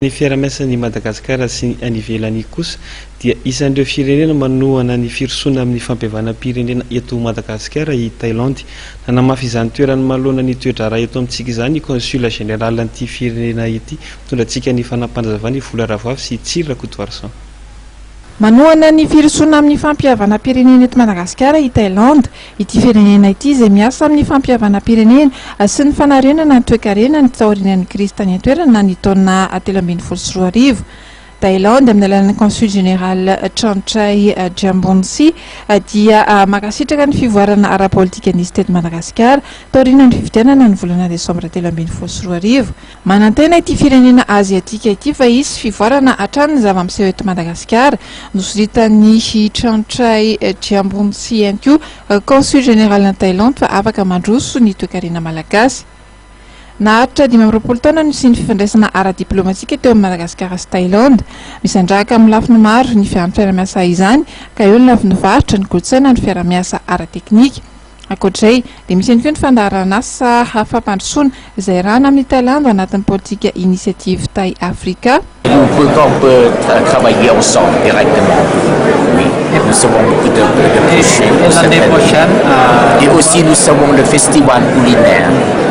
Ny fiara-miasan'ny Madagasikara sy any ivelany kosa dia isan'ireo firenena manohana ny firosoana amin'ny fampihavana-pirenena eto Madagasikara i Thaïlande. Nanamafy izany toerany manoloana ny toedrara eto amintsika izany consul général an'ity firenena ity, mitondra antsika ny fanampanazavana Vola Ravavy sy Tsirra Kotovarsan. Manohana ny firosoana amin'ny fampihavana-pirenena eto Madagasikara i Thaïlande, ity firenena ity izay miasa amin'ny fampihavana-pirenena sy ny fanarenana ny toe-karena ny taorian'ny Kristy tany an-toerana ny taona 2024. Thaïlande amin'ny alalan'ny consul général Chantray Jambonsi dia makasitraka ny fivoarana ara-politika nisy teto Madagasikara taorian'ny fifidianana ny volana Desambra 2024. Manantena ity firenena aziatika ity fa isy fivoarana hatrany zava-miseho eto Madagasikara, nosoritan'ny Chantray Jambonsi ihany koa consul général na Thaïlande fa afaka mandroso ny toe-karena malagasy. Naharitra 5 taona no sy ny fifandraisana ara-diplomatika teo amin'ny Madagasikara sy Thaïlande. Misandraka amin'ny lafiny maro ny fiara-miasa izany, ka eo ny lafiny varotra, ny kolontsaina, ny fiara-miasa ara-teknika. Ankoatr'izay dia misy ihany koa ny fandaharana asa fampandrosoana izay rahana amin'ny Thaïlande anatin'ny politika initiative Thaï-Africa. On peut travailler ensemble directement. Oui. Nous avons beaucoup de projets. L'année prochaine. Et aussi nous avons le festival culinaire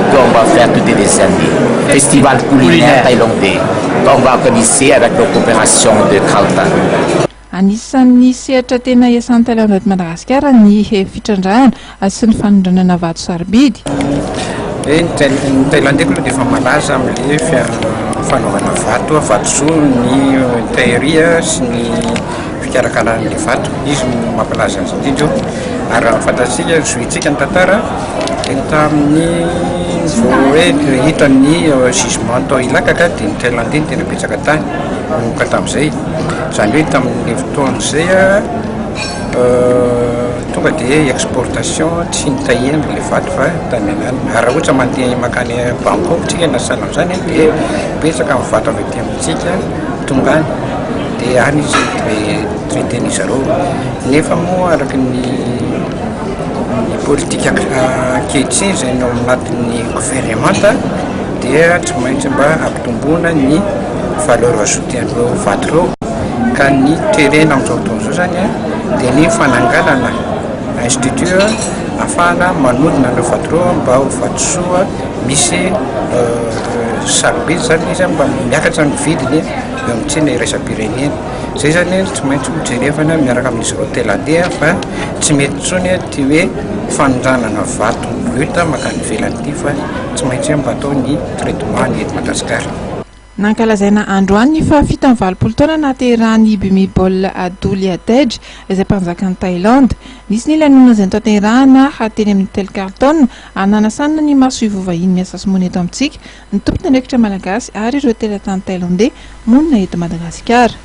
qu'on va faire toutes les années. Festival culinaire thaïlandais qu'on va organiser avec la coopération de Kaltan. Anisan'ny sehatra tena iasan'ny Thaïlande eto Madagasikara ny fitrandrahana sy ny fanondranana vato sarobidy. Ny Thaïlandais koa dia efa malaza amin'ilay fanaovana vato, vatosoa, ny taheria sy ny fikarakarana vato. Izy mampalaza azy indrindra. Ary fantatsika zoitsika ny tantara tamin'ny hoe hitan'ny jugement tao ilakaka dia ny Thaïlandais ny tena betsaka tany ka tamin'izay. Izany hoe tamin'ny fotoana izay tonga dia exportation tsy nitahena ilay vato fa tany anany. Raha ohatra mandeha makany Bangkok tsika na sahala amin'izany dia betsaka amin'ny vato avy aty amintsika tonga any dia any izy traiteny zareo. Nefa moa araka ny politika ankehitriny izay no anatin'ny gouvernementa dia tsy maintsy mba ampitomboana ny valeur ajoutée an'ireo vato ireo, ka ny toerena amin'izao fotoana izao zany dia ny fananganana institut ahafahana manodina ireo vato ireo mba ho vatosoa misy sarobidy zany izy mba miakatra ny vidiny eo amin'ny tsena iraisam-pirenena. Izay zany tsy maintsy hojerevana miaraka amin'izy ireo Thaïlandais fa tsy mety intsony ty hoe fanondranana vato brut makany ivelany ity fa tsy maintsy mba atao ny traitement ny eto Madagasikara. Nankalazaina androany fa 7 taona nahaterahan'ny Bhumibol Adulyadej izay mpanjakan'ny Thaïlande. Nisy ny lanonana izay notanterahana hateny amin'ny Telkarton ananasana ny maso ivovahiny miasa sy mony eto amintsika, ny tompony andraikitra malagasy ary ireo teratany Thaïlandais monina eto Madagasikara.